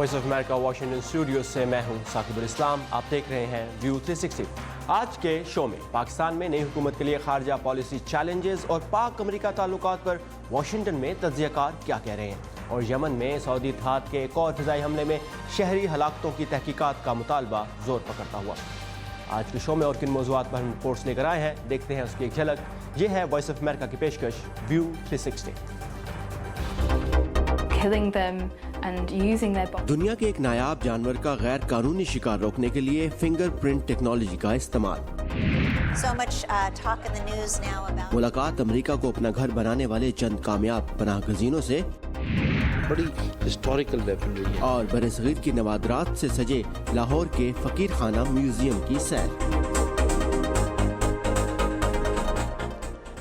Voice of America Washington studio से मैं हूं साकिबुल इस्लाम। आप देख रहे हैं व्यू 360। आज के शो में पाकिस्तान में नई हुकूमत के लिए खारजा पॉलिसी चैलेंजेस और पाक अमेरिका ताल्लुकात पर वाशिंगटन में तज्ज़ियाकार क्या कह रहे हैं, और यमन में सऊदी इत्तेहाद के एक और फ़िज़ाई हमले में शहरी हलाकतों की तहकीकात का मुतालबा जोर पकड़ता हुआ। आज के शो में और किन मौज़ूआत पर हम रिपोर्ट्स लेकर आए हैं, देखते हैं उसकी एक झलक। ये है वॉइस ऑफ अमेरिका की पेशकश व्यू 360। दुनिया के एक नायाब जानवर का गैर कानूनी शिकार रोकने के लिए फिंगरप्रिंट टेक्नोलॉजी का इस्तेमाल। मुलाकात अमेरिका को अपना घर बनाने वाले चंद कामयाब पनाह गजीनों से, बड़ी हिस्टोरिकल वेपन रही है, और बरसगीर की नवादरात से सजे लाहौर के फकीर खाना म्यूजियम की सैर।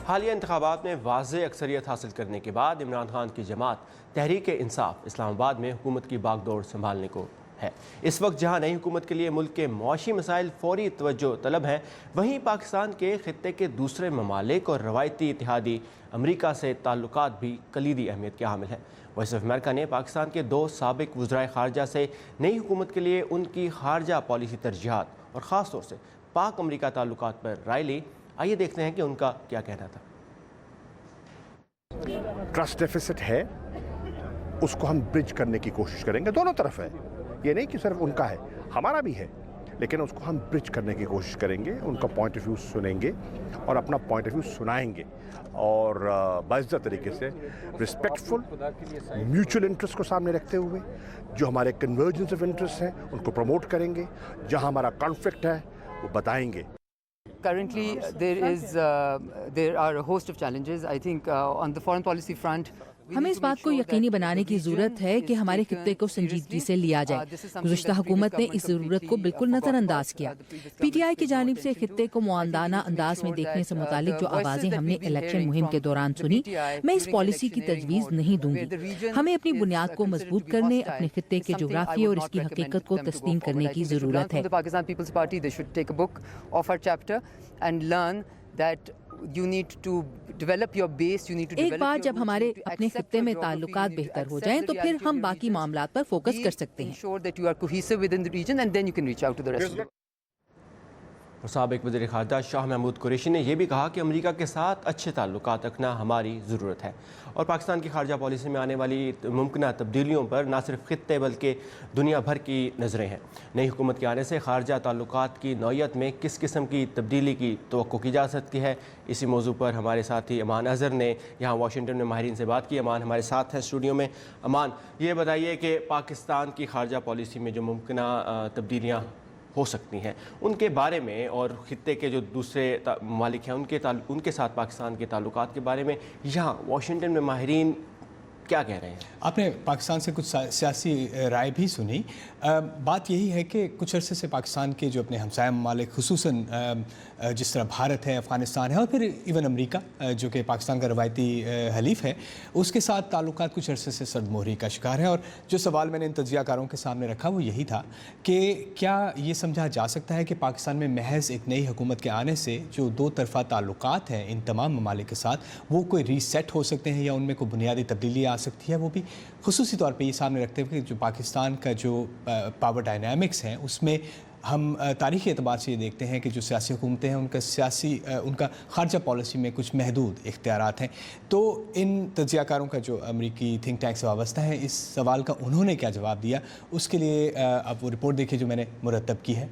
हालिया इंतखाबात में वाज़ेह अक्सरियत हासिल करने के बाद इमरान खान की जमात तहरीक इंसाफ इस्लामाबाद में हुकूमत की बागडोर संभालने को है। इस वक्त जहां नई हुकूमत के लिए मुल्क के मौशी मसाइल फौरी तवज्जो तलब हैं, वहीं पाकिस्तान के खित्ते के दूसरे ममालिक और रवायती इत्तेहादी अमरीका से ताल्लुकात भी कलीदी अहमियत के हामिल हैं। वॉइस ऑफ अमेरिका ने पाकिस्तान के 2 साबिक वज़राए खारजा से नई हुकूमत के लिए उनकी खारजा पॉलिसी तरजीहात और ख़ास तौर से पाक अमरीका ताल्लुकात पर राय ली। आइए देखते हैं कि उनका क्या कहना था। ट्रस्ट डेफिसिट है, उसको हम ब्रिज करने की कोशिश करेंगे। दोनों तरफ है, ये नहीं कि सिर्फ उनका है, हमारा भी है, लेकिन उसको हम ब्रिज करने की कोशिश करेंगे। उनका पॉइंट ऑफ व्यू सुनेंगे और अपना पॉइंट ऑफ व्यू सुनाएंगे, और बाइज़्ज़त तरीके से रिस्पेक्टफुल म्यूचुअल इंटरेस्ट को सामने रखते हुए जो हमारे कन्वर्जेंस ऑफ इंटरेस्ट हैं उनको प्रमोट करेंगे। जहां हमारा कॉन्फ्लिक्ट है वो बताएंगे। Currently, there are a host of challenges. I think on the foreign policy front, हमें इस बात को यकीनी बनाने की ज़रूरत है कि हमारे खित्ते को संजीदगी से लिया जाए। गुज़श्ता हुकूमत ने इस ज़रूरत को बिल्कुल नज़रअंदाज किया। PTI की जानिब से खित्ते को मुआंदाना अंदाज में देखने से मुतालिक जो आवाज़ें हमने इलेक्शन मुहिम के दौरान सुनी, मैं इस पॉलिसी की तजवीज़ नहीं दूंगी। हमें अपनी बुनियाद को मजबूत करने, अपने खित्ते के जोग्राफी और इसकी हकीकत को तस्लीम करने की ज़रूरत है। Pakistan People's Party, they should take a book of our chapter and learn that you need to develop your base, you need to एक बार जब हमारे अपने खित्ते में ताल्लुकात बेहतर हो जाएं, तो फिर हम बाकी मामलात पर फोकस कर सकते हैं। Ensure that you are cohesive within the region and then you can reach out to the rest of the और साबिक वज़ीर ख़ारजा शाह महमूद कुरैशी ने यह भी कहा कि अमेरिका के साथ अच्छे ताल्लुकात रखना हमारी ज़रूरत है, और पाकिस्तान की खारजा पॉलिसी में आने वाली मुमकिन तब्दीलियों पर न सिर्फ खित्ते बल्कि दुनिया भर की नज़रें हैं। नई हुकूमत के आने से खारजा ताल्लुकात की नौयत में किस किस्म की तब्दीली की तवक्को की जा सकती है, इसी मौजू पर हमारे साथी अमान अज़हर ने यहाँ वाशिंगटन में माहिरीन से बात की। अमान हमारे साथ हैं स्टूडियो में। अमान, ये बताइए कि पाकिस्तान की खारजा पॉलिसी में जो मुमकिन तब्दीलियाँ हो सकती हैं उनके बारे में, और खित्ते के जो दूसरे ममालिक हैं उनके साथ पाकिस्तान के ताल्लुकात के बारे में यहाँ वाशिंगटन में माहिरीन क्या कह रहे हैं? आपने पाकिस्तान से कुछ सियासी राय भी सुनी। बात यही है कि कुछ अरसे से पाकिस्तान के जो अपने हमसाया ममालिक, खुसूसन जिस तरह भारत है, अफ़गानिस्तान है, और फिर इवन अमेरिका जो कि पाकिस्तान का रवायती हलीफ है, उसके साथ ताल्लुकात कुछ अरसे से सर्दमोहरी का शिकार है। और जो सवाल मैंने इन तज्ज़ियाकारों के सामने रखा वो यही था कि क्या ये समझा जा सकता है कि पाकिस्तान में महज एक नई हुकूमत के आने से जो 2 तरफ़ा ताल्लुकात हैं इन तमाम ममालिक के साथ, वो कोई रीसेट हो सकते हैं या उनमें कोई बुनियादी तब्दीली आ सकती है? वो भी खुसूसी तौर पे ये सामने रखते हुए कि जो पाकिस्तान का जो पावर डायनामिक्स हैं उसमें हम तारीख़ी एतबार से ये देखते हैं कि जो सियासी हुकूमतें हैं उनका खारजा पॉलिसी में कुछ महदूद इख्तियारात हैं। तो इन तज्ज़ियाकारों का जो अमरीकी थिंक टैंक से वाबस्ता है, इस सवाल का उन्होंने क्या जवाब दिया, उसके लिए आप वो रिपोर्ट देखिए जो मैंने मुरतब की है।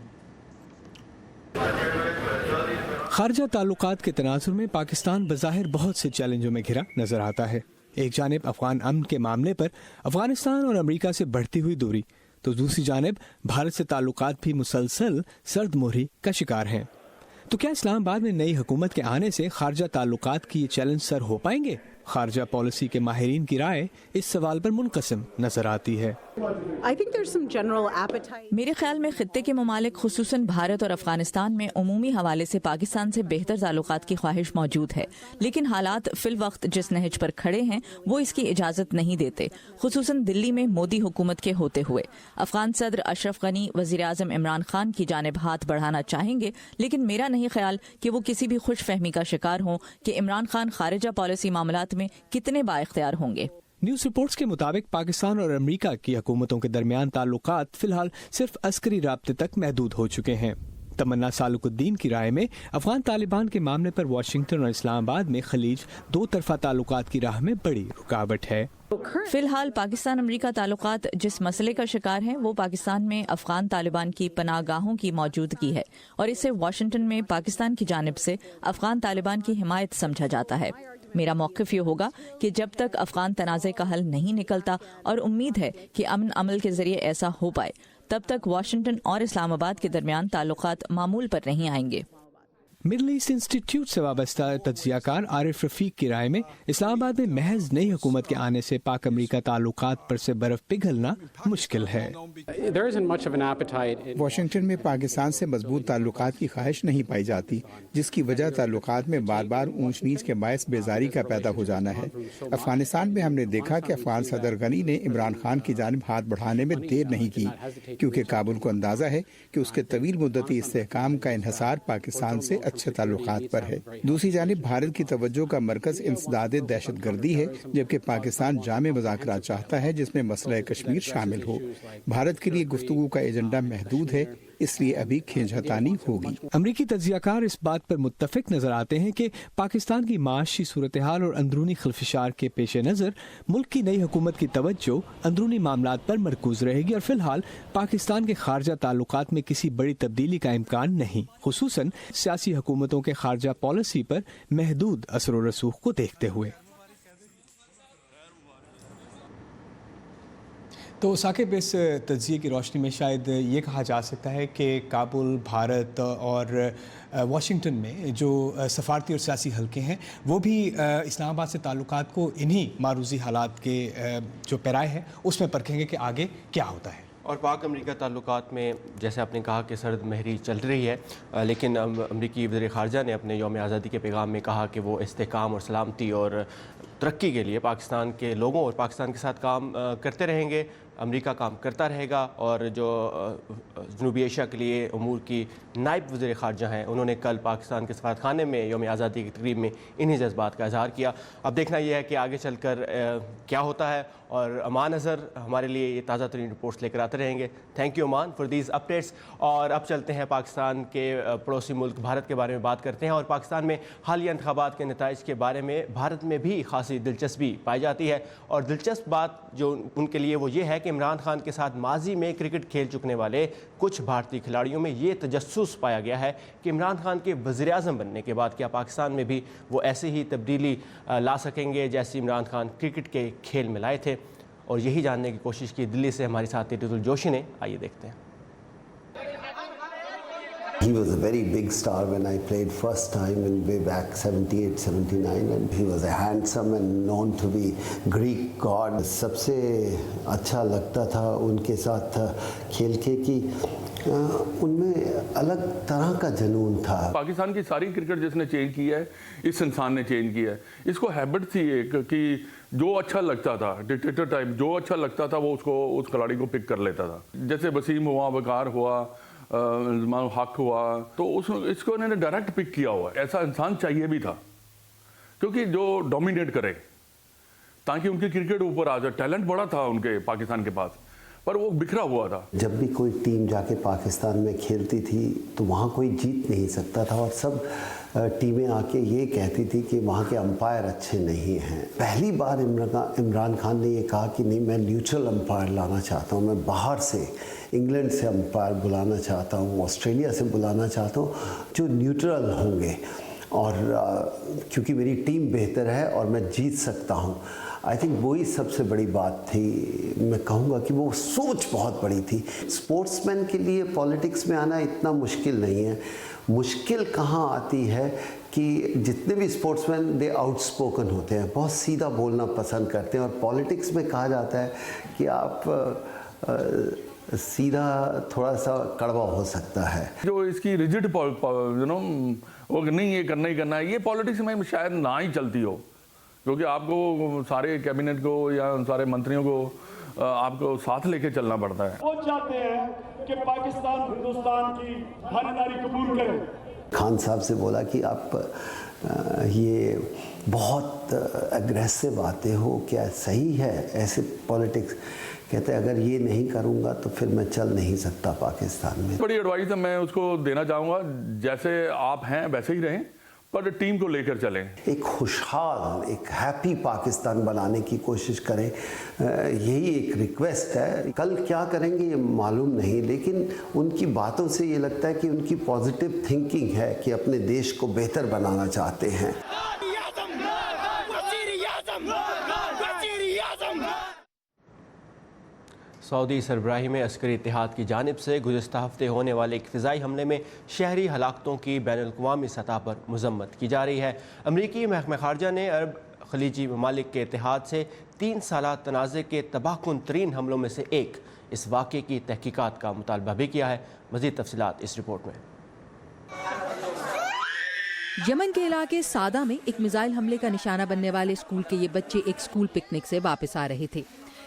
खारजा ताल्लुकात के तनाजुर में पाकिस्तान बज़ाहिर बहुत से चैलेंजों में घिरा नज़र आता है। एक जानिब अफगान अमन के मामले पर अफगानिस्तान और अमेरिका से बढ़ती हुई दूरी, तो दूसरी जानिब भारत से ताल्लुकात भी मुसलसल सर्दमोहरी का शिकार हैं। तो क्या इस्लामाबाद में नई हुकूमत के आने से खारजा ताल्लुकात की ये चैलेंज सर हो पाएंगे? खारजा पॉलिसी के माहिरीन की राय इस सवाल पर मुनक़सिम नजर आती है। मेरे ख्याल में खित्ते के ममालिक खुसूसन भारत और अफगानिस्तान में उमूमी हवाले से पाकिस्तान से बेहतर ताल्लुकात की ख्वाहिश मौजूद है, लेकिन हालात फिल वक्त जिस नहज पर खड़े हैं वो इसकी इजाज़त नहीं देते, खुसूसन दिल्ली में मोदी हुकूमत के होते हुए। अफगान सदर अशरफ गनी वज़ीर आज़म इमरान खान की जानिब हाथ बढ़ाना चाहेंगे, लेकिन मेरा नहीं ख्याल कि वो किसी भी खुश फहमी का शिकार हों कि इमरान खान खारिजा पॉलिसी मामलात में कितने बाइख्तियार होंगे। न्यूज़ रिपोर्ट्स के मुताबिक पाकिस्तान और अमेरिका की हुकूमतों के दरमियान ताल्लुकात फिलहाल सिर्फ अस्करी राब्ते तक महदूद हो चुके हैं। तमन्ना सालुकुद्दीन की राय में अफगान तालिबान के मामले पर वाशिंगटन और इस्लामाबाद में खलीज दो तरफा ताल्लुकात की राह में बड़ी रुकावट है। फिलहाल पाकिस्तान अमेरिका ताल्लुकात जिस मसले का शिकार हैं वो पाकिस्तान में अफगान तालिबान की पनाहगाहों की मौजूदगी है और इसे वाशिंगटन में पाकिस्तान की जानिब से अफगान तालिबान की हिमायत समझा जाता है। मेरा मौक़िफ़ ये होगा कि जब तक अफगान तनाज़े का हल नहीं निकलता और उम्मीद है कि अमन अमल के ज़रिए ऐसा हो पाए, तब तक वाशिंगटन और इस्लामाबाद के दरमियान ताल्लुकात मामूल पर नहीं आएंगे। मिडल ईस्ट इंस्टीट्यूट से वाबस्ता तज्ज़ियाकार आरिफ रफ़ीक की राय में इस्लामाबाद में महज नई हुकूमत के आने से पाक अमरीका ताल्लुकात पर से बर्फ पिघलना मुश्किल है। वाशिंगटन में पाकिस्तान से मजबूत ताल्लुकात की ख्वाहिश नहीं पाई जाती, जिसकी वजह ताल्लुकात में बार बार ऊंच नीच के बायस बेजारी का पैदा हो जाना है। अफगानिस्तान में हमने देखा कि अफगान सदर गनी ने इमरान खान की जानिब हाथ बढ़ाने में देर नहीं की, क्योंकि काबुल को अंदाजा है कि उसके तवील मुद्दती इस्तेहकाम का इन्हसार पाकिस्तान से अच्छे ताल्लुकात पर है। दूसरी जानिब भारत की तवज्जो का मरकज इंसदाद दहशतगर्दी है, जबकि पाकिस्तान जामे मुज़ाकरात चाहता है जिसमें मसला कश्मीर शामिल हो। भारत के लिए गुफ्तगू का एजेंडा महदूद है, इसलिए अभी खींचतानी होगी। अमरीकी तज्ज़ियाकार इस बात पर मुत्तफिक नजर आते हैं कि पाकिस्तान की माशी सूरत हाल और अंदरूनी खिलफिशार के पेश नज़र मुल्क की नई हुकूमत की तवज्जो अंदरूनी मामलात पर मरकूज रहेगी और फिलहाल पाकिस्तान के खारजा ताल्लुकात में किसी बड़ी तब्दीली का इम्कान नहीं, खुसूसन सियासी हुकूमतों के खारजा पॉलिसी पर महदूद असर व रसूख को देखते हुए। तो साकिब, इस तज्ज़िये की रोशनी में शायद ये कहा जा सकता है कि काबुल, भारत और वाशिंगटन में जो सफारती और सियासी हलके हैं वो भी इस्लामाबाद से ताल्लुकात को इन्हीं मारूज़ी हालात के जो पैराए हैं उसमें परखेंगे कि आगे क्या होता है। और पाक अमरीका ताल्लुकात में जैसे आपने कहा कि सर्द महरी चल रही है, लेकिन अमरीकी वज़ीर ख़ारजा ने अपने यौम आज़ादी के पैगाम में कहा कि वो इस्तेहकाम और सलामती और तरक्की के लिए पाकिस्तान के लोगों और पाकिस्तान के साथ काम करते रहेंगे, अमेरिका काम करता रहेगा। और जो जनूबी एशिया के लिए अमूर की नायब वज़ीर ख़ारजा हैं, उन्होंने कल पाकिस्तान के सफारतखाने में यौम आज़ादी की तकरीब में इन्हीं जज्बात का इजहार किया। अब देखना यह है कि आगे चल कर क्या होता है, और अमान अज़हर हमारे लिए ये ताज़ा तरीन रिपोर्ट्स लेकर आते रहेंगे। Thank you Aman for these updates. और अब चलते हैं पाकिस्तान के पड़ोसी मुल्क भारत के बारे में बात करते हैं। और पाकिस्तान में हालिया इंतखाबात के नताइज के बारे में भारत में भी खासी दिलचस्पी पाई जाती है। और दिलचस्प बात जो उनके लिए वो ये है कि इमरान खान के साथ माजी में क्रिकेट खेल चुकने वाले कुछ भारतीय खिलाड़ियों में ये तजस्सुस पाया गया है कि इमरान खान के वज़ीर आज़म बनने के बाद क्या पाकिस्तान में भी वो ऐसे ही तब्दीली ला सकेंगे जैसे इमरान खान क्रिकेट के खेल में लाए थे। और यही जानने की कोशिश की दिल्ली से हमारे साथी टितुल जोशी ने। आइए देखते हैं। He was a very big star when I played first time in way back 78, 79, and he was a handsome and known to be Greek god. सबसे अच्छा लगता था उनके साथ खेल के कि उनमें अलग तरह का जुनून था। पाकिस्तान की सारी क्रिकेट जिसने चेंज की है, इस इंसान ने चेंज किया है। इसको हैबिट थी एक कि जो अच्छा लगता था, डिक्टेटर टाइप जो अच्छा लगता था वो उसको उस खिलाड़ी को पिक कर लेता था। जैसे वसीम हुआ, वकार हुआ, हक हुआ, तो इसको इन्होंने डायरेक्ट पिक किया हुआ। ऐसा इंसान चाहिए भी था, क्योंकि जो डोमिनेट करे ताकि उनकी क्रिकेट ऊपर आ जाए। टैलेंट बड़ा था उनके पाकिस्तान के पास, पर वो बिखरा हुआ था। जब भी कोई टीम जाके पाकिस्तान में खेलती थी तो वहाँ कोई जीत नहीं सकता था, और सब टीमें आके ये कहती थी कि वहाँ के अंपायर अच्छे नहीं हैं। पहली बार इमरान खान ने ये कहा कि नहीं, मैं न्यूट्रल अंपायर लाना चाहता हूँ, मैं बाहर से इंग्लैंड से अंपायर बुलाना चाहता हूँ, ऑस्ट्रेलिया से बुलाना चाहता हूँ जो न्यूट्रल होंगे, और क्योंकि मेरी टीम बेहतर है और मैं जीत सकता हूँ। आई थिंक वही सबसे बड़ी बात थी। मैं कहूँगा कि वो सोच बहुत बड़ी थी। स्पोर्ट्समैन के लिए पॉलिटिक्स में आना इतना मुश्किल नहीं है। मुश्किल कहाँ आती है कि जितने भी स्पोर्ट्समैन दे आउटस्पोकन होते हैं, बहुत सीधा बोलना पसंद करते हैं, और पॉलिटिक्स में कहा जाता है कि आप सीधा थोड़ा सा कड़वा हो सकता है। जो इसकी रिजिड वो नहीं, ये करना ही करना है, ये पॉलिटिक्स में शायद ना ही चलती हो, क्योंकि आपको सारे कैबिनेट को या सारे मंत्रियों को आपको साथ लेके चलना पड़ता है। वो चाहते हैं कि पाकिस्तान हिंदुस्तान की भागीदारी कबूल करे, खान साहब से बोला कि आप ये बहुत एग्रेसिव आते हो, क्या सही है ऐसे पॉलिटिक्स? कहते अगर ये नहीं करूँगा तो फिर मैं चल नहीं सकता पाकिस्तान में। बड़ी एडवाइस है मैं उसको देना चाहूँगा, जैसे आप हैं वैसे ही रहें, पर टीम को लेकर चलें। एक खुशहाल, एक हैप्पी पाकिस्तान बनाने की कोशिश करें, यही एक रिक्वेस्ट है। कल क्या करेंगे ये मालूम नहीं, लेकिन उनकी बातों से ये लगता है कि उनकी पॉजिटिव थिंकिंग है कि अपने देश को बेहतर बनाना चाहते हैं। सऊदी सरबराही में अस्करी इत्तेहाद की जानिब से गुज़श्ता हफ्ते होने वाले एक फ़िज़ाई हमले में शहरी हलाकतों की बैनुल-अक़वामी सतह पर मज़म्मत की जा रही है। अमरीकी महकमा ख़ारजा ने अरब खलीजी ममालिक के इत्तेहाद से 3 साला तनाज़े के तबाहकुन तरीन हमलों में से एक इस वाक़े की तहकीकात का मुतालबा भी किया है। मज़ीद तफ़सीलात इस रिपोर्ट में। यमन के इलाके सादा में एक मिसाइल हमले का निशाना बनने वाले स्कूल के ये बच्चे एक स्कूल पिकनिक से वापस आ रहे थे।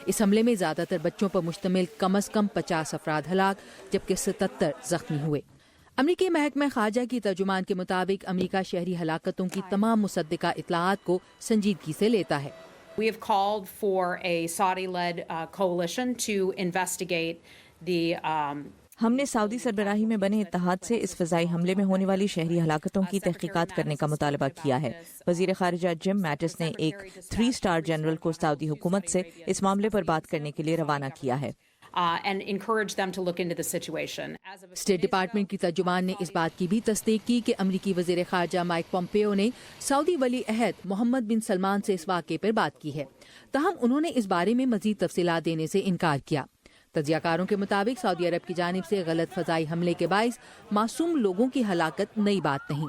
इस हमले में ज़्यादातर बच्चों पर मुश्तमिल कम अज़ कम 50 अफराद हलाक जबकि 77 जख्मी हुए। अमरीकी महकमा ख़ारजा की तर्जुमान के मुताबिक अमरीका शहरी हलाकतों की तमाम मुसद्दिका इत्तलाआत को संजीदगी से लेता है। We have called for a Saudi-led coalition to investigate the हमने सऊदी सरबराही में बने इत्तेहाद से इस फ़िज़ाई हमले में होने वाली शहरी हलाकतों की तहकीकात करने का मुतालबा किया है। वज़ीर ख़ारिजा जिम मैटिस ने एक 3 स्टार जनरल को सऊदी हुकूमत से इस मामले पर बात करने के लिए रवाना किया है। स्टेट डिपार्टमेंट की तर्जुमान ने इस बात की भी तस्दीक की कि अमरीकी वज़ीर ख़ारजा माइक पोम्पेओ ने सऊदी वली अहद मोहम्मद बिन सलमान से इस वाक़े पर बात की है, तहम उन्होंने इस बारे में मज़ीद तफसीलात देने से इनकार किया। तजियाकारों के मुताबिक सऊदी अरब की जानिब से गलत फ़ज़ाई हमले के बाइस मासूम लोगों की हलाकत नई बात नहीं।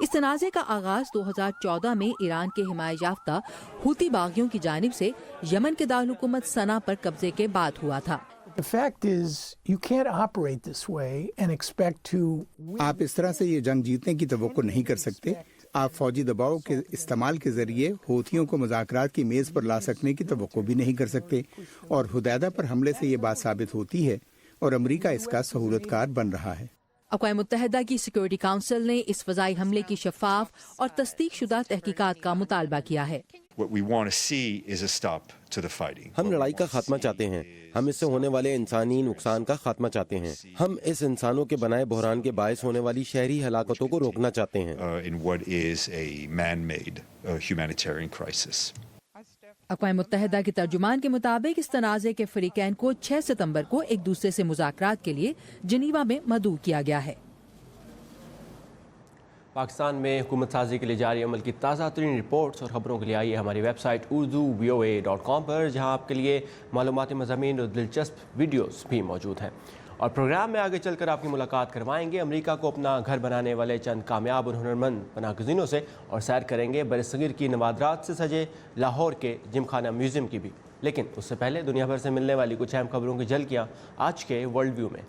इस तनाज़े का आगाज़ 2014 में ईरान के हिमायत याफ्ता हूती बागियों की जानिब से यमन के दारुल हुकूमत सना पर कब्जे के बाद हुआ था। आप इस तरह से ये जंग जीतने की तवक्को नहीं कर सकते। आप फौजी दबाव के इस्तेमाल के जरिए हूथियों को मुज़ाकरात की मेज़ पर ला सकने की तवक्को भी नहीं कर सकते, और हुदैदा पर हमले से ये बात साबित होती है और अमरीका इसका सहूलतकार बन रहा है। अक़वाम मुत्तहिदा की सिक्योरिटी काउंसिल ने इस फ़ज़ाई हमले की शफ़ाफ और तस्दीक शुदा तहकीकात का मुतालबा किया है। हम लड़ाई का खात्मा चाहते हैं। हम इससे होने वाले इंसानी नुकसान का खात्मा चाहते हैं। हम इस इंसानों के बनाए बहरान के बायस होने वाली शहरी हलाकतों को रोकना चाहते हैं। अक़वाम मुत्तहिदा के तर्जुमान के मुताबिक इस तनाज़े के फ़रीक़ैन को 6 सितंबर को एक दूसरे से मुज़ाकरात के लिए जिनीवा में मदऊ किया गया है। पाकिस्तान में हुकूमत साजी के लिए जारी अमल की ताज़ा तरीन रिपोर्ट्स और ख़बरों के लिए आइए हमारी वेबसाइट urduvoa.com पर, जहाँ आपके लिए मालूमाती मज़ामीन और दिलचस्प वीडियोस भी मौजूद हैं। और प्रोग्राम में आगे चलकर आपकी मुलाकात करवाएंगे अमरीका को अपना घर बनाने वाले चंद कामयाब और हुनरमंद पनाहगज़ीनों से, और सैर करेंगे बरसगीर की नवादरात से सजे लाहौर के जिमखाना म्यूज़ियम की भी। लेकिन उससे पहले दुनिया भर से मिलने वाली कुछ अहम खबरों की झलकियाँ आज के वर्ल्ड व्यू में।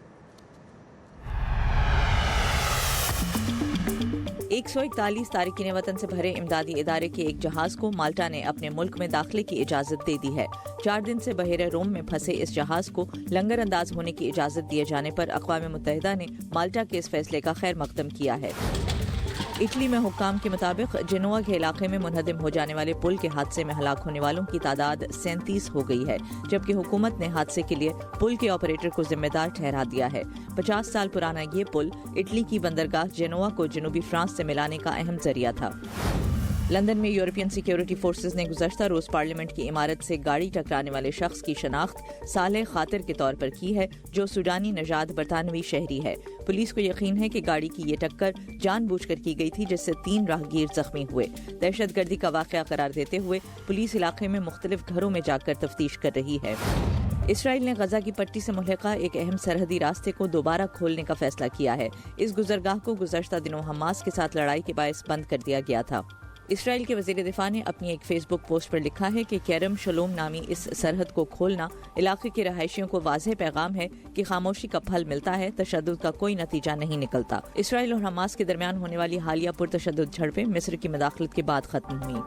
141 तारिकीन वतन से भरे इमदादी इदारे के एक जहाज को माल्टा ने अपने मुल्क में दाखिले की इजाज़त दे दी है। 4 दिन से बहेरे रोम में फंसे इस जहाज को लंगर अंदाज होने की इजाज़त दिए जाने पर अक़वाम मुत्तहिदा ने माल्टा के इस फैसले का खैर मकदम किया है। इटली में हुक्काम के मुताबिक जेनोआ के इलाके में मुनहदिम हो जाने वाले पुल के हादसे में हलाक होने वालों की तादाद 37 हो गई है, जबकि हुकूमत ने हादसे के लिए पुल के ऑपरेटर को जिम्मेदार ठहरा दिया है। 50 साल पुराना ये पुल इटली की बंदरगाह जेनोआ को जनूबी फ्रांस से मिलाने का अहम जरिया था। लंदन में यूरोपियन सिक्योरिटी फोर्सेस ने गुज़श्ता रोज़ पार्लियामेंट की इमारत से गाड़ी टकराने वाले शख्स की शनाख्त साले खातिर के तौर पर की है, जो सूडानी नजाद बरतानवी शहरी है। पुलिस को यकीन है कि गाड़ी की ये टक्कर जानबूझकर की गई थी, जिससे 3 राहगीर जख्मी हुए। दहशतगर्दी का वाक़या करार देते हुए पुलिस इलाके में मुख्तलिफ घरों में जाकर तफ्तीश कर रही है। इसराइल ने गजा की पट्टी से मुल्हिका एक अहम सरहदी रास्ते को दोबारा खोलने का फैसला किया है। इस गुजरगाह को गुज़श्ता दिनों हमास के साथ लड़ाई के बायस बंद कर दिया गया था। इसराइल के वज़ीर दिफा ने अपनी एक फेसबुक पोस्ट पर लिखा है कि कैरम शलोम नामी इस सरहद को खोलना इलाके के रहायशियों को वाज़ेह पैगाम है कि खामोशी का फल मिलता है, तशद्दुद का कोई नतीजा नहीं निकलता। इसराइल और हमास के दरमियान होने वाली हालिया पुरतशद्दुद झड़पें मिस्र की मदाखलत के बाद खत्म हुई।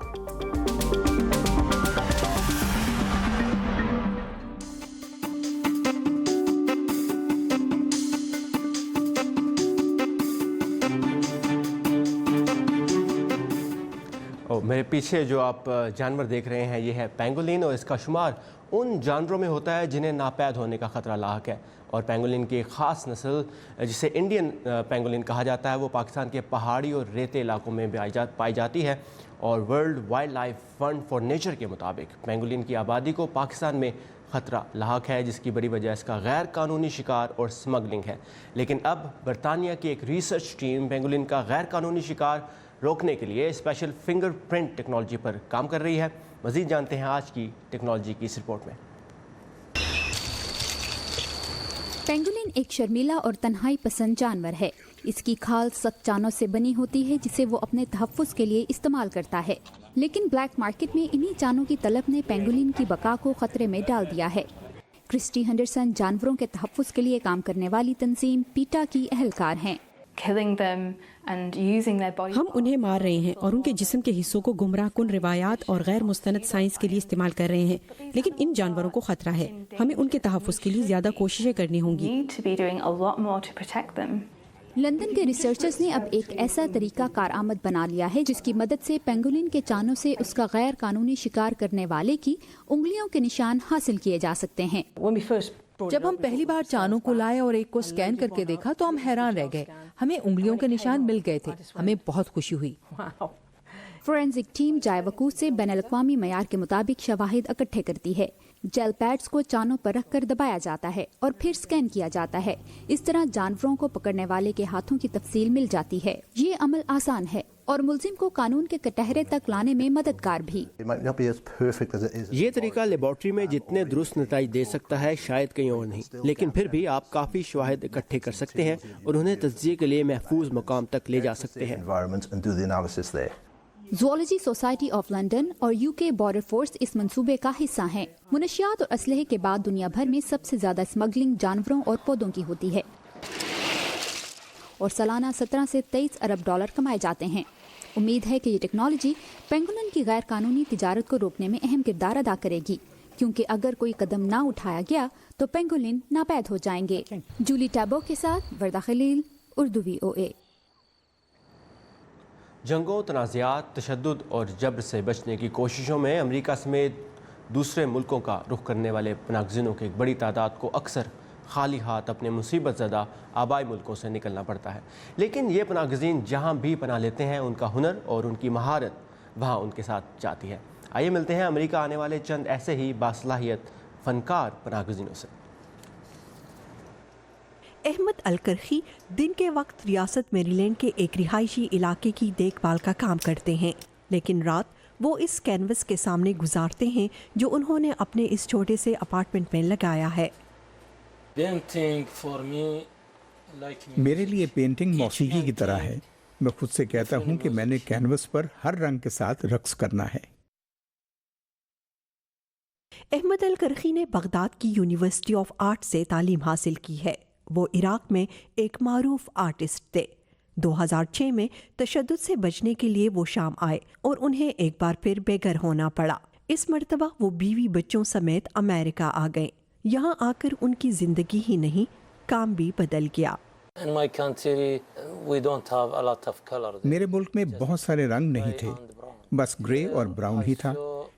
میرے پیچھے جو آپ جانور دیکھ رہے ہیں یہ ہے پینگولین، اور اس کا شمار ان جانوروں میں ہوتا ہے جنہیں ناپید ہونے کا خطرہ لاحق ہے. اور پینگولین کی ایک خاص نسل جسے انڈین پینگولین کہا جاتا ہے وہ پاکستان کے پہاڑی اور ریتے علاقوں میں پائی جاتی ہے. اور world wild life fund for nature کے مطابق پینگولین کی آبادی کو پاکستان میں خطرہ لاحق ہے، جس کی بڑی وجہ اس کا غیر قانونی شکار اور سمگلنگ ہے. لیکن اب برطانیہ کی ایک ریسرچ ٹیم پینگولین کا غیر قانونی شکار روکنے کے لیے اسپیشل فنگر پرنٹ ٹیکنالوجی پر کام کر رہی ہے. مزید جانتے ہیں آج کی ٹیکنالوجی کی اس رپورٹ میں. پینگولین ایک شرمیلا اور تنہائی پسند جانور ہے. اس کی کھال سخت چانوں سے بنی ہوتی ہے جسے وہ اپنے تحفظ کے لیے استعمال کرتا ہے. لیکن بلیک مارکیٹ میں انہی چانوں کی طلب نے پینگولین کی بقا کو خطرے میں ڈال دیا ہے. کرسٹی ہنڈرسن جانوروں کے تحفظ کے لیے کام کرنے والی تنظیم پیٹا کی اہلکار ہیں. ہم انہیں مار رہے ہیں اور ان کے جسم کے حصوں کو گمراہ کن روایات اور غیر مستند سائنس کے لیے استعمال کر رہے ہیں. لیکن ان جانوروں کو خطرہ ہے. ہمیں ان کے تحفظ کے لیے زیادہ کوششیں کرنی ہوں گی. لندن کے ریسرچرز نے اب ایک ایسا طریقہ کارآمد بنا لیا ہے جس کی مدد سے پینگولین کے چانوں سے اس کا غیر قانونی شکار کرنے والے کی انگلیوں کے نشان حاصل کیے جا سکتے ہیں. جب ہم پہلی بار چانوں کو لائے اور ایک کو سکین کر کے دیکھا تو ہم حیران رہ گئے. ہمیں انگلیوں کے نشان مل گئے تھے. ہمیں بہت خوشی ہوئی. فورینزک ٹیم جائے وقوع سے بین الاقوامی معیار کے مطابق شواہد اکٹھے کرتی ہے. جیل پیڈز کو چانوں پر رکھ کر دبایا جاتا ہے اور پھر سکین کیا جاتا ہے. اس طرح جانوروں کو پکڑنے والے کے ہاتھوں کی تفصیل مل جاتی ہے. یہ عمل آسان ہے اور ملزم کو قانون کے کٹہرے تک لانے میں مددگار بھی. یہ طریقہ لیبارٹری میں جتنے درست نتائج دے سکتا ہے شاید کہیں اور نہیں، لیکن پھر بھی آپ کافی شواہد اکٹھے کر سکتے ہیں اور انہیں تجزیے کے لیے محفوظ مقام تک لے جا سکتے ہیں. زوالوجی سوسائٹی آف لنڈن اور UK بارڈر فورس اس منصوبے کا حصہ ہیں. منشیات اور اسلحے کے بعد دنیا بھر میں سب سے زیادہ اسمگلنگ جانوروں اور پودوں کی ہوتی ہے اور سالانہ 17 سے 23 ارب ڈالر کمائے جاتے ہیں. امید ہے کہ یہ ٹیکنالوجی پینگولین کی غیر قانونی تجارت کو روکنے میں اہم کردار ادا کرے گی، کیونکہ اگر کوئی قدم نہ اٹھایا گیا تو پینگولین ناپید ہو جائیں گے. جولی ٹیبو کے ساتھ وردہ خلیل، اردو VOA. جنگوں، تنازعات، تشدد اور جبر سے بچنے کی کوششوں میں امریکہ سمیت دوسرے ملکوں کا رخ کرنے والے پناہ گزینوں کی ایک بڑی تعداد کو اکثر خالی ہاتھ اپنے مصیبت زدہ آبائی ملکوں سے نکلنا پڑتا ہے. لیکن یہ پناہ گزین جہاں بھی پناہ لیتے ہیں ان کا ہنر اور ان کی مہارت وہاں ان کے ساتھ جاتی ہے. آئیے ملتے ہیں امریکہ آنے والے چند ایسے ہی باصلاحیت فنکار پناہ گزینوں سے. احمد الکرخی دن کے وقت ریاست میری لینڈ کے ایک رہائشی علاقے کی دیکھ بھال کا کام کرتے ہیں، لیکن رات وہ اس کینوس کے سامنے گزارتے ہیں جو انہوں نے اپنے اس چھوٹے سے اپارٹمنٹ میں لگایا ہے. میرے لیے پینٹنگ موسیقی کی طرح ہے. میں خود سے کہتا ہوں کہ میں نے کینوس پر ہر رنگ کے ساتھ رقص کرنا ہے. احمد الکرخی نے بغداد کی یونیورسٹی آف آرٹ سے تعلیم حاصل کی ہے. وہ عراق میں ایک معروف آرٹسٹ تھے. 2006 میں تشدد سے بچنے کے لیے وہ شام آئے اور انہیں ایک بار پھر بے گھر ہونا پڑا. اس مرتبہ وہ بیوی بچوں سمیت امریکہ آ گئے. یہاں آ کر ان کی زندگی ہی نہیں کام بھی بدل گیا. میرے ملک میں بہت سارے رنگ نہیں تھے، بس گرے اور براؤن ہی تھا.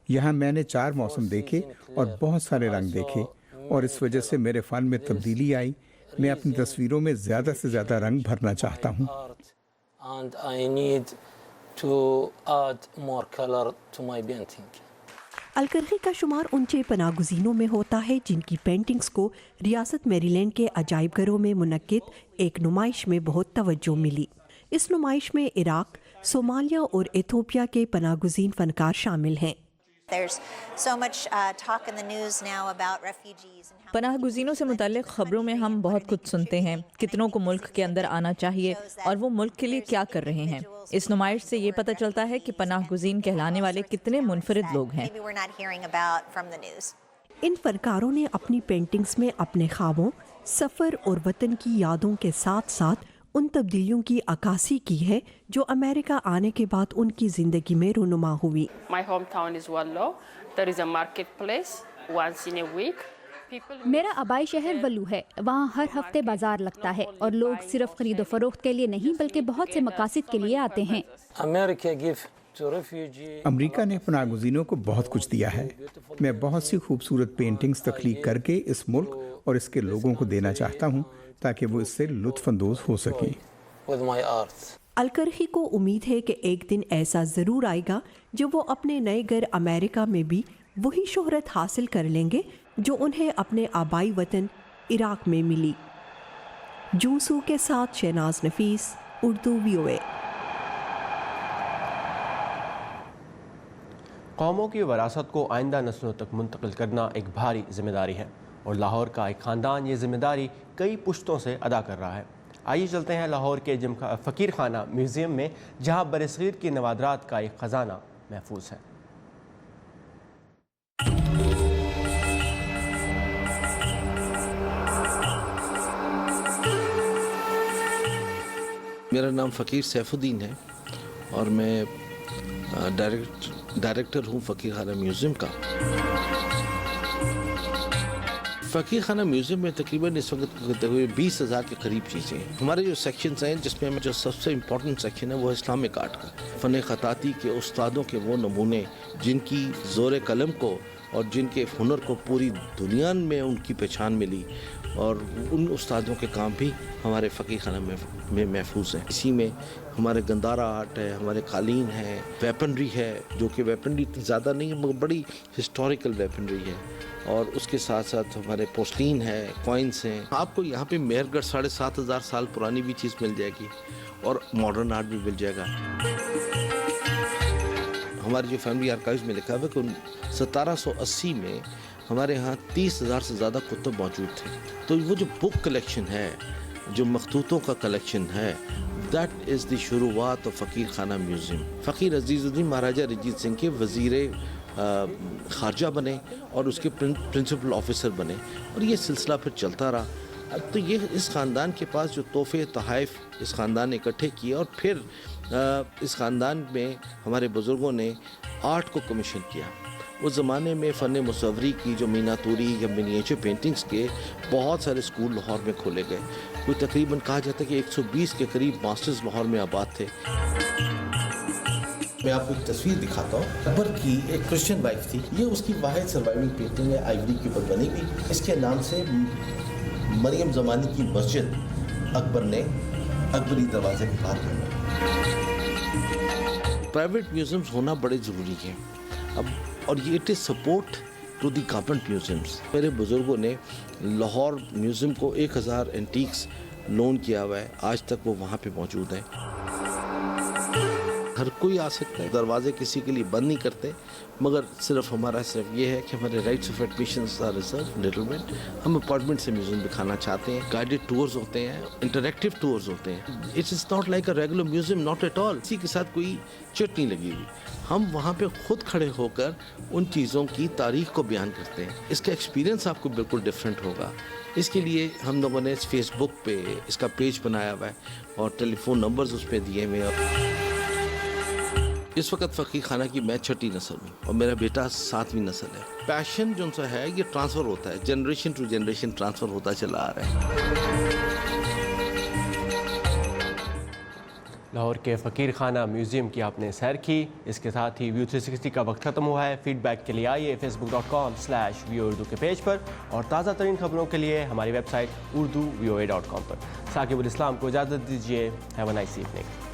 یہاں میں نے 4 موسم دیکھے اور بہت سارے رنگ دیکھے اور اس وجہ سے میرے فن میں تبدیلی آئی. میں اپنی تصویروں میں زیادہ سے زیادہ رنگ بھرنا چاہتا ہوں. الکرخی کا شمار ان 6 پناہ گزینوں میں ہوتا ہے جن کی پینٹنگز کو ریاست میری لینڈ کے عجائب گھروں میں منعقد ایک نمائش میں بہت توجہ ملی. اس نمائش میں عراق، صومالیہ اور ایتھوپیا کے پناہ گزین فنکار شامل ہیں. پناہ گزینوں سے متعلق خبروں میں ہم بہت کچھ سنتے ہیں، کتنوں کو ملک کے اندر آنا چاہیے اور وہ ملک کے لیے کیا کر رہے ہیں. اس نمائش سے یہ پتہ چلتا ہے کہ پناہ گزین کہلانے والے کتنے منفرد لوگ ہیں. ان فنکاروں نے اپنی پینٹنگز میں اپنے خوابوں، سفر اور وطن کی یادوں کے ساتھ ساتھ ان تبدیلیوں کی عکاسی کی ہے جو امریکہ آنے کے بعد ان کی زندگی میں رونما ہوئی. میرا آبائی شہر ولو ہے. وہاں ہر ہفتے بازار لگتا ہے اور لوگ صرف خرید و فروخت کے لیے نہیں بلکہ بہت سے مقاصد کے لیے آتے ہیں. अमेरिका ने अपना गुज़ीनों को बहुत कुछ दिया है। मैं बहुत सी खूबसूरत पेंटिंग्स तख्लीक करके इस मुल्क और इसके लोगों को देना चाहता हूँ ताकि वो इससे लुत्फ़अंदोज़ हो सकें। अलकरखी को उम्मीद है कि एक दिन ऐसा ज़रूर आएगा जब वो अपने नए घर अमेरिका में भी वही शोहरत हासिल कर लेंगे जो उन्हें अपने आबाई वतन इराक में मिली। जूसू के साथ शहनाज नफीस, उर्दू VOA। कौमों की विरासत को आइंदा नस्लों तक मुंतकिल करना एक भारी जिम्मेदारी है और लाहौर का एक ख़ानदान ये जिम्मेदारी कई पुश्तों से अदा कर रहा है। आइए चलते हैं लाहौर के फ़कीर खाना म्यूज़ियम में, जहाँ बरसग़ीर की नवादरात का एक ख़जाना महफूज है। मेरा नाम फ़कीर सैफुद्दीन है और मैं डायरेक्टर हूँ फ़कीर खाना म्यूज़ियम का। फ़कीर खाना म्यूज़ियम में तकरीबन इस वक्त करते हुए 20,000 के करीब चीज़ें हैं। हमारे जो सेक्शंस हैं जिसमें जो सबसे इम्पोर्टेंट सेक्शन है वो इस्लामिक आर्ट का। फ़न ख़ताती के उस्तादों के वो नमूने जिनकी ज़ोर कलम को और जिनके हुनर को पूरी दुनिया में उनकी पहचान मिली, और उन उस्तादों के काम भी हमारे फ़कीर खाना में महफूज हैं। इसी में हमारे गंदारा आर्ट है, हमारे कालीन है, वेपनरी है, जो कि वेपनरी इतनी ज़्यादा नहीं है मगर बड़ी हिस्टोरिकल वेपनरी है, और उसके साथ साथ हमारे पोस्टीन है, कॉइन्स हैं। आपको यहाँ पे मेहरगढ़ 7,500 साल पुरानी भी चीज़ मिल जाएगी और मॉडर्न आर्ट भी मिल जाएगा। हमारी जो फैमिली आर्काइव्स में लिखा हुआ है कि 1780 में हमारे यहाँ 30,000 से ज़्यादा कुतुब मौजूद थे। तो वो जो बुक कलेक्शन है, जो मखतूतों का कलेक्शन है, दैट इज़ द शुरुआत ऑफ फ़कीर खाना म्यूज़ियम। फ़कीर अजीज़ुद्दीन महाराजा रंजीत सिंह के वज़ीर ख़ारजा बने और उसके प्रिंसिपल ऑफिसर बने, और ये सिलसिला फिर चलता रहा। तो ये इस ख़ानदान के पास जो तोहफ़े तोहफ़ इस ख़ानदान ने इकट्ठे किए, और फिर इस ख़ानदान में हमारे बुज़ुर्गों ने आर्ट को कमीशन किया। उस ज़माने में फ़न मुसव्वरी की जो मीनातूरी या मिनिएचर पेंटिंग्स के बहुत सारे स्कूल लाहौर में खोले गए। कोई तकरीबन कहा जाता है कि 120 के करीब मास्टर्स लाहौर में आबाद थे। मैं आपको एक तस्वीर दिखाता हूँ। अकबर की एक क्रिश्चियन वाइफ थी, ये उसकी वाहिद सर्वाइविंग पेंटिंग है, आइवरी के ऊपर बनी हुई। इसके नाम से मरियम ज़मानी की मस्जिद अकबर ने अकबरी दरवाजे के बाहर बनाई। प्राइवेट म्यूज़ियम्स होना बड़े ज़रूरी हैं अब, और ये it is support to the government museums. मेरे बुज़ुर्गों ने लाहौर म्यूज़ियम को 1000 एंटीक्स लोन किया हुआ है, आज तक वो वहाँ पे मौजूद है। हर कोई आ सकता है, दरवाजे किसी के लिए बंद नहीं करते, मगर सिर्फ ये है कि हमारे rights of admission are reserve little bit. हम अपॉइंटमेंट से म्यूज़ियम दिखाना चाहते हैं। गाइडेड टूर्स होते हैं, इंटरैक्टिव टूर्स होते हैं। It is not like a regular museum, not at all. किसी के साथ कोई चिट नहीं लगी हुई। हम वहाँ पे खुद खड़े होकर उन चीज़ों की तारीख को बयान करते हैं। इसका एक्सपीरियंस आपको बिल्कुल डिफरेंट होगा। इसके लिए हम लोगों ने फेसबुक पे इसका पेज बनाया हुआ है और टेलीफोन नंबर्स उस पर दिए हुए हैं। इस वक्त फ़कीर खाना की मैं 6ठी नस्ल हूँ और मेरा बेटा 7वीं नस्ल है। पैशन जो सा है ये ट्रांसफ़र होता है, जनरेशन टू जनरेशन ट्रांसफ़र होता चला आ रहा है। लाहौर के फ़कीर खाना म्यूज़ियम की आपने सैर की। इसके साथ ही व्यू 360 का वक्त ख़त्म हुआ है। फीडबैक के लिए आइए facebook.com/view urdu के पेज पर, और ताज़ा तरीन खबरों के लिए हमारी वेबसाइट urduvoa.com पर। साकिब उल इस्लाम को इजाज़त दीजिए। Have a nice evening.